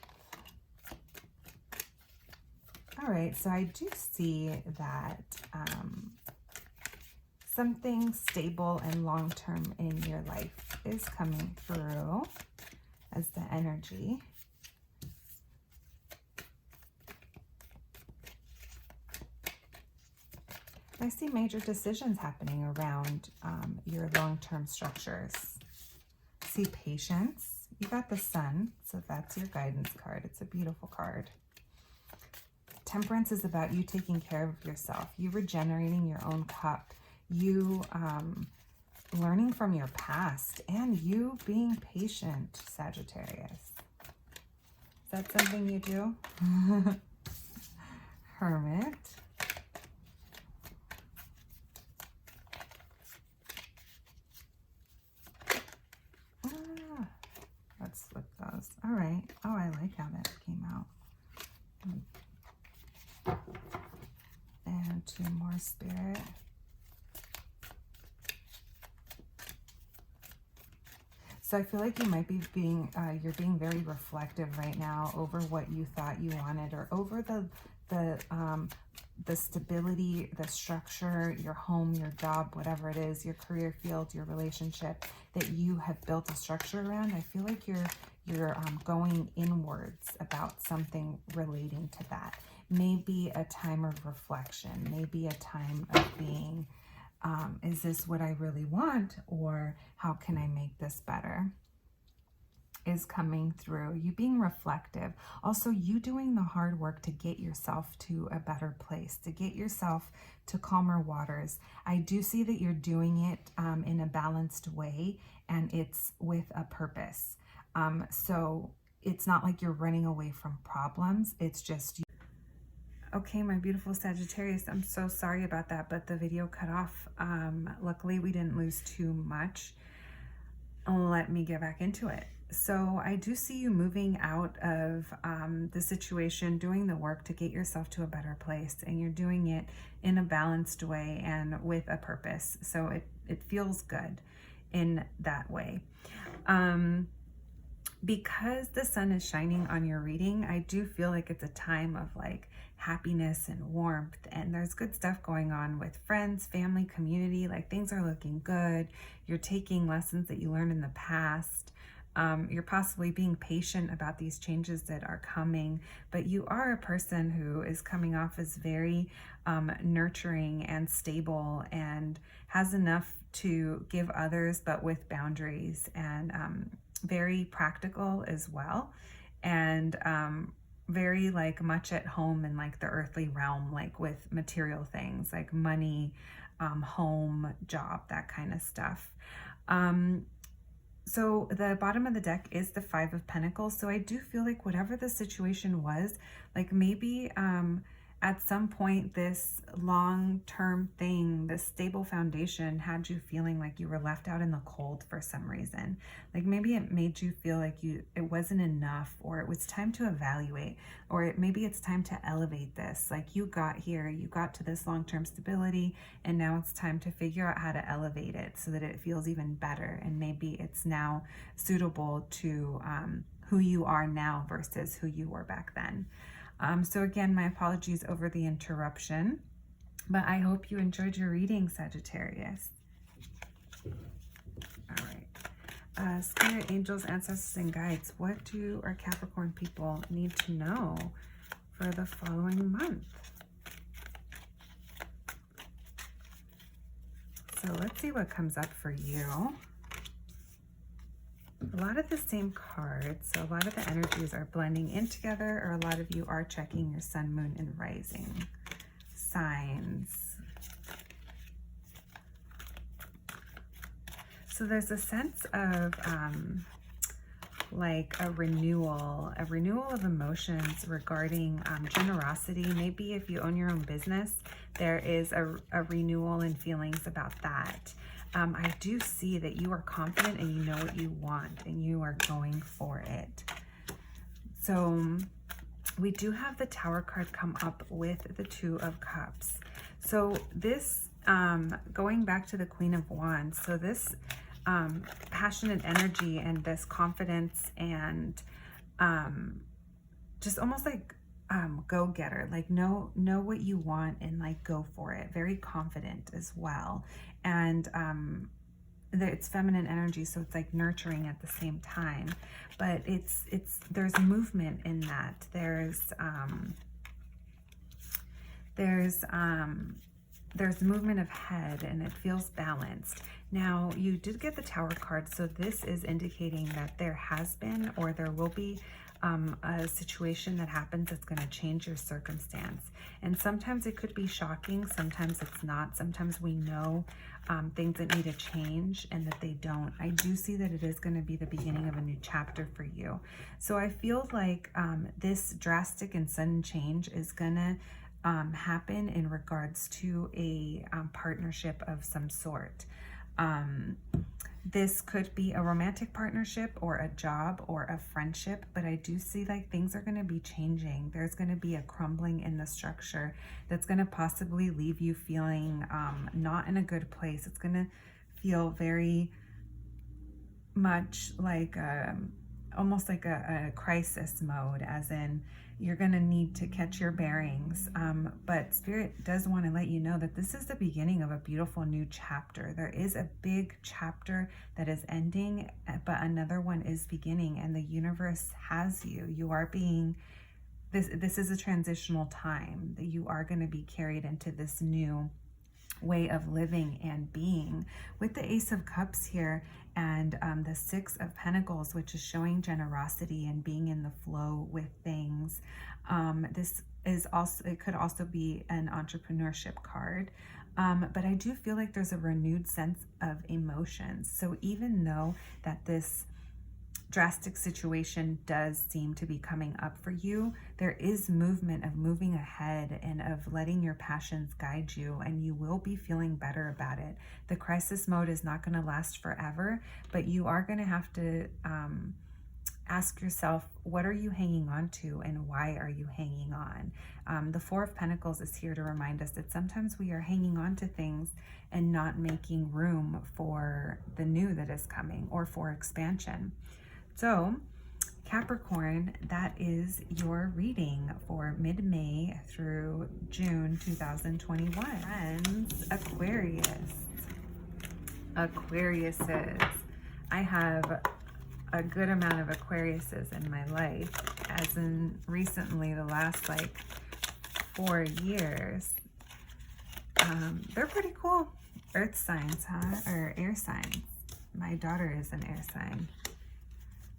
All right, so I do see that something stable and long-term in your life is coming through as the energy. I see major decisions happening around your long-term structures. See patience. You got the Sun, so that's your guidance card. It's a beautiful card. Temperance is about you taking care of yourself, you regenerating your own cup, you learning from your past, and you being patient, Sagittarius. Is that something you do? Hermit. Let's flip those. All right. Oh, I like how that came out. And two more, Spirit. So I feel like you might be being, you're being very reflective right now over what you thought you wanted, or over the stability, the structure, your home, your job, whatever it is, your career field, your relationship that you have built a structure around. I feel like you're going inwards about something relating to that. Maybe a time of reflection, maybe a time of being, is this what I really want, or how can I make this better? Is coming through. You being reflective. Also, you doing the hard work to get yourself to a better place, to get yourself to calmer waters. I do see that you're doing it in a balanced way, and it's with a purpose. So it's not like you're running away from problems. It's just you. Okay, my beautiful Sagittarius, I'm so sorry about that, but the video cut off. Luckily, we didn't lose too much. Let me get back into it. So I do see you moving out of the situation, doing the work to get yourself to a better place, and you're doing it in a balanced way and with a purpose. So it feels good in that way. Because the sun is shining on your reading, I do feel like it's a time of like happiness and warmth, and there's good stuff going on with friends, family, community. Like, things are looking good. You're taking lessons that you learned in the past. You're possibly being patient about these changes that are coming, but you are a person who is coming off as very nurturing and stable, and has enough to give others, but with boundaries, and very practical as well, and very like much at home in like the earthly realm, like with material things like money, home, job, that kind of stuff. So the bottom of the deck is the Five of Pentacles. So I do feel like whatever the situation was, like maybe at some point this long-term thing, this stable foundation had you feeling like you were left out in the cold for some reason. Like maybe it made you feel like it wasn't enough, or it was time to evaluate, or maybe it's time to elevate this. Like you got here, you got to this long-term stability, and now it's time to figure out how to elevate it so that it feels even better. And maybe it's now suitable to who you are now versus who you were back then. So again, my apologies over the interruption, but I hope you enjoyed your reading, Sagittarius. All right. Spirit, angels, ancestors, and guides, what do our Capricorn people need to know for the following month? So let's see what comes up for you. A lot of the same cards, so a lot of the energies are blending in together, or a lot of you are checking your sun, moon, and rising signs. So there's a sense of like a renewal of emotions regarding generosity. Maybe if you own your own business, there is a renewal in feelings about that. I do see that you are confident and you know what you want and you are going for it. So we do have the Tower card come up with the Two of Cups. So this, going back to the Queen of Wands, so this passionate energy and this confidence and just almost like go-getter, like know what you want and like go for it. Very confident as well. And it's feminine energy, so it's like nurturing at the same time, but there's movement in that. There's movement of head, and it feels balanced. Now, you did get the Tower card, so this is indicating that there has been, or there will be, a situation that happens that's going to change your circumstance. And sometimes it could be shocking, sometimes it's not. Sometimes we know things that need to change and that they don't. I do see that it is going to be the beginning of a new chapter for you. So I feel like this drastic and sudden change is going to happen in regards to a partnership of some sort. This could be a romantic partnership or a job or a friendship, but I do see like things are going to be changing. There's going to be a crumbling in the structure that's going to possibly leave you feeling not in a good place. It's going to feel very much like almost like a crisis mode, as in you're going to need to catch your bearings. But Spirit does want to let you know that this is the beginning of a beautiful new chapter. There is a big chapter that is ending, but another one is beginning, and the universe has you. You are being, this is a transitional time that you are going to be carried into this new way of living and being. With the Ace of Cups here and the Six of Pentacles, which is showing generosity and being in the flow with things. This is also, it could also be an entrepreneurship card. But I do feel like there's a renewed sense of emotions. So even though that this drastic situation does seem to be coming up for you, there is movement of moving ahead and of letting your passions guide you, and you will be feeling better about it. The crisis mode is not going to last forever, but you are going to have to ask yourself, what are you hanging on to and why are you hanging on? The Four of Pentacles is here to remind us that sometimes we are hanging on to things and not making room for the new that is coming or for expansion. So, Capricorn, that is your reading for mid-May through June 2021. Friends, Aquariuses. I have a good amount of Aquariuses in my life, as in recently the last like 4 years. They're pretty cool. Earth signs, huh? Or air signs. My daughter is an air sign.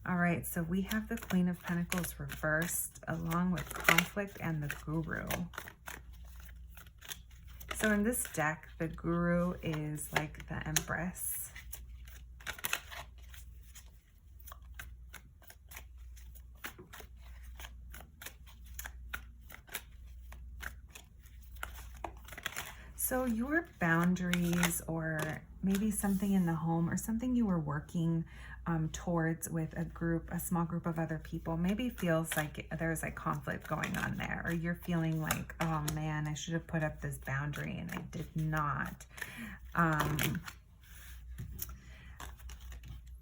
All right, so we have the Queen of Pentacles reversed along with conflict and the Guru. So in this deck, the Guru is like the Empress. So your boundaries, or maybe something in the home, or something you were working towards with a small group of other people, maybe feels like there's like conflict going on there, or you're feeling like, oh man, I should have put up this boundary and I did not.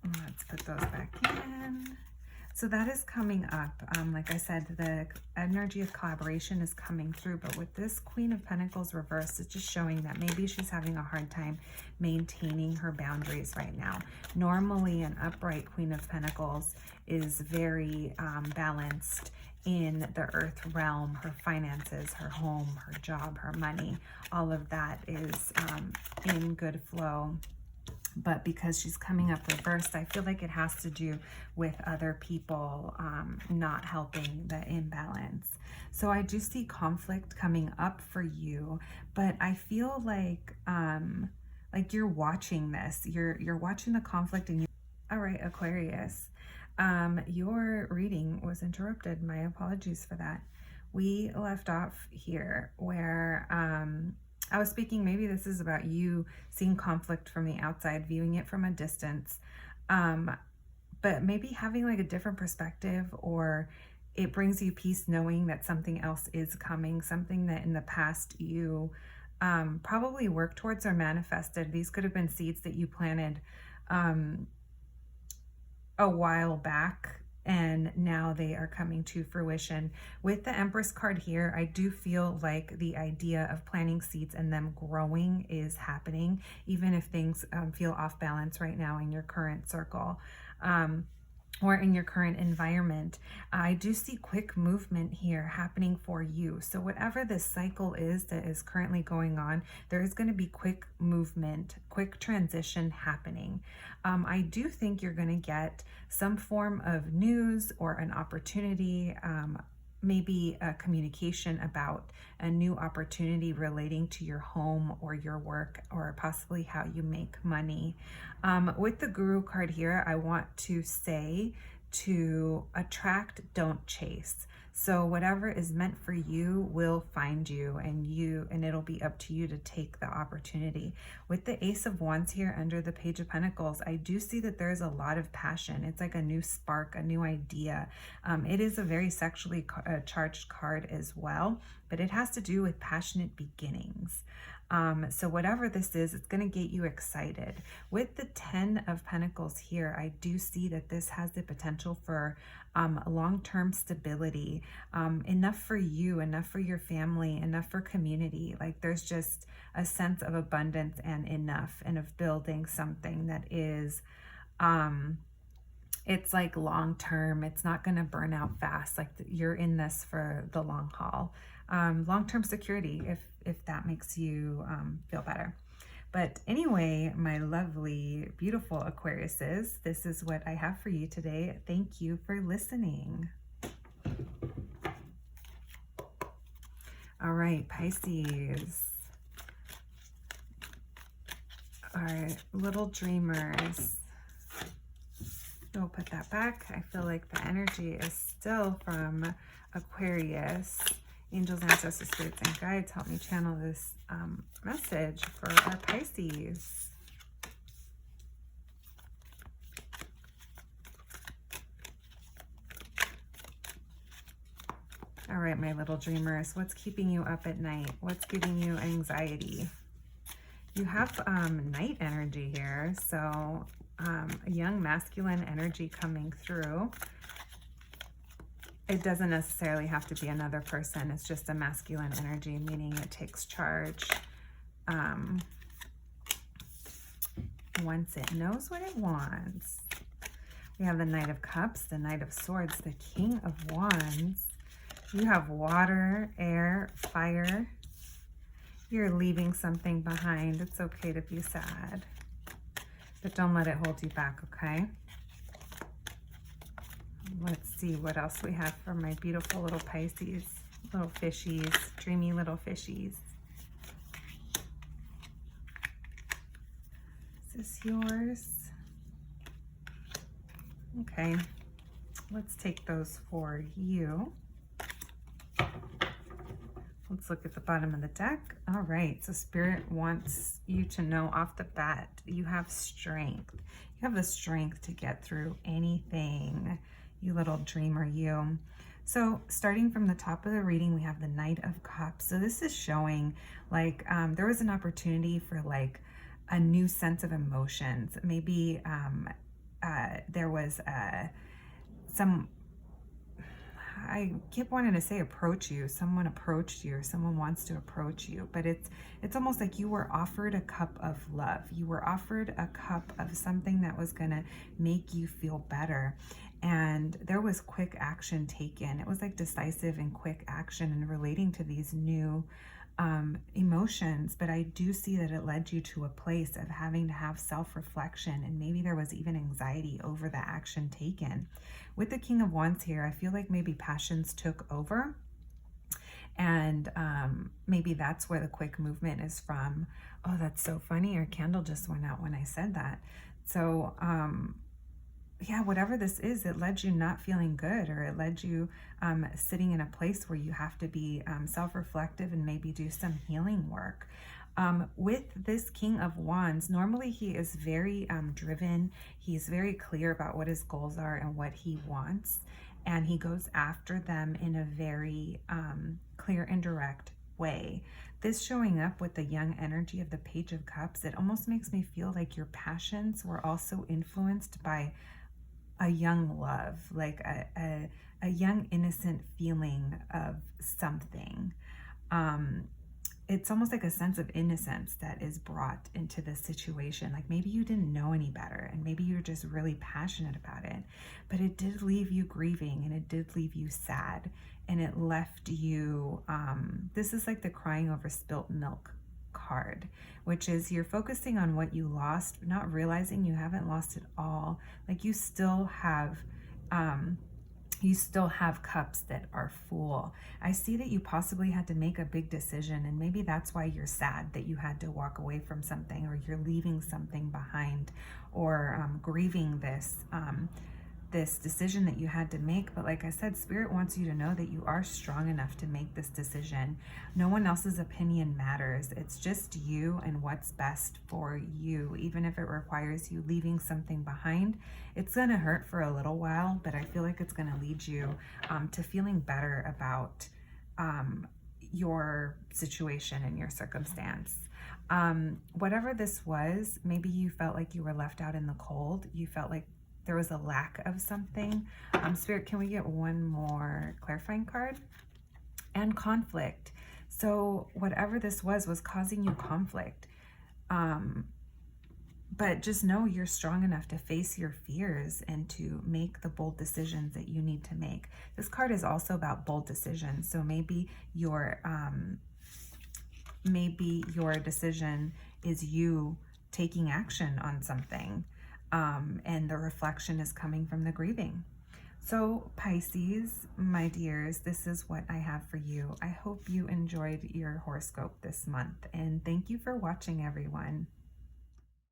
Let's put those back in. So that is coming up. Like I said, the energy of collaboration is coming through, but with this Queen of Pentacles reversed, it's just showing that maybe she's having a hard time maintaining her boundaries right now. Normally, an upright Queen of Pentacles is very balanced in the earth realm. Her finances, her home, her job, her money, all of that is in good flow. But because she's coming up reversed, I feel like it has to do with other people not helping the imbalance. So I do see conflict coming up for you, but I feel like you're watching this. You're watching the conflict, and all right, Aquarius. Your reading was interrupted. My apologies for that. We left off here where I was speaking, maybe this is about you seeing conflict from the outside, viewing it from a distance, but maybe having like a different perspective, or it brings you peace knowing that something else is coming, something that in the past you probably worked towards or manifested. These could have been seeds that you planted a while back, and now they are coming to fruition. With the Empress card here, I do feel like the idea of planting seeds and them growing is happening, even if things feel off balance right now in your current circle. Or in your current environment. I do see quick movement here happening for you. So whatever this cycle is that is currently going on, there is going to be quick movement, quick transition happening. I do think you're going to get some form of news or an opportunity, maybe a communication about a new opportunity relating to your home or your work, or possibly how you make money. With the Guru card here, I want to say to attract, don't chase. So whatever is meant for you will find you, and it'll be up to you to take the opportunity. With the Ace of Wands here under the Page of Pentacles, I do see that there's a lot of passion. It's like a new spark, a new idea. It is a very sexually charged card as well, but it has to do with passionate beginnings. So whatever this is, it's going to get you excited. With the 10 of Pentacles here, I do see that this has the potential for long-term stability, enough for you, enough for your family, enough for community. Like there's just a sense of abundance and enough, and of building something that is, it's like long-term. It's not going to burn out fast. Like you're in this for the long haul. Long-term security, if that makes you feel better. But anyway, my lovely, beautiful Aquariuses, this is what I have for you today. Thank you for listening. All right, Pisces. All right, little dreamers. We'll put that back. I feel like the energy is still from Aquarius. Angels, ancestors, spirits, and guides, help me channel this message for our Pisces. All right, my little dreamers, what's keeping you up at night? What's giving you anxiety? You have night energy here, so a young masculine energy coming through. It doesn't necessarily have to be another person. It's just a masculine energy, meaning it takes charge. Once it knows what it wants. We have the Knight of Cups, the Knight of Swords, the King of Wands. You have water, air, fire. You're leaving something behind. It's okay to be sad, but don't let it hold you back, okay? Let's see what else we have for my beautiful little Pisces, little fishies, dreamy little fishies. Is this yours? Okay, let's take those for you. Let's look at the bottom of the deck. All right, so Spirit wants you to know off the bat, you have strength. You have the strength to get through anything, you little dreamer, you. So starting from the top of the reading, we have the Knight of Cups. So this is showing like there was an opportunity for like a new sense of emotions. Maybe there was some, I keep wanting to say approach you. Someone approached you, or someone wants to approach you, but it's almost like you were offered a cup of love. You were offered a cup of something that was going to make you feel better. And there was quick action taken. It was like decisive and quick action in relating to these new emotions, but I do see that it led you to a place of having to have self-reflection, and maybe there was even anxiety over the action taken. With the King of Wands here, I feel like maybe passions took over, and maybe that's where the quick movement is from. Oh, that's so funny. Your candle just went out when I said that. So yeah, whatever this is, it led you not feeling good, or it led you sitting in a place where you have to be self-reflective and maybe do some healing work. With this King of Wands, normally he is very driven. He's very clear about what his goals are and what he wants, and he goes after them in a very clear and direct way. This showing up with the young energy of the Page of Cups, it almost makes me feel like your passions were also influenced by a young love, like a young innocent feeling of something. It's almost like a sense of innocence that is brought into this situation. Like maybe you didn't know any better, and maybe you're just really passionate about it, but it did leave you grieving, and it did leave you sad, and it left you, this is like the crying over spilt milk card, which is you're focusing on what you lost, not realizing you haven't lost it all. Like you still have cups that are full. I see that you possibly had to make a big decision, and maybe that's why you're sad that you had to walk away from something, or you're leaving something behind, or grieving this this decision that you had to make. But like I said, Spirit wants you to know that you are strong enough to make this decision. No one else's opinion matters. It's just you and what's best for you. Even if it requires you leaving something behind, it's going to hurt for a little while, but I feel like it's going to lead you to feeling better about your situation and your circumstance. Whatever this was, maybe you felt like you were left out in the cold. You felt like there was a lack of something. Spirit, can we get one more clarifying card? And conflict. So whatever this was causing you conflict. But just know you're strong enough to face your fears and to make the bold decisions that you need to make. This card is also about bold decisions. So maybe your decision is you taking action on something. And the reflection is coming from the grieving. So Pisces, my dears, this is what I have for you. I hope you enjoyed your horoscope this month, and thank you for watching, everyone.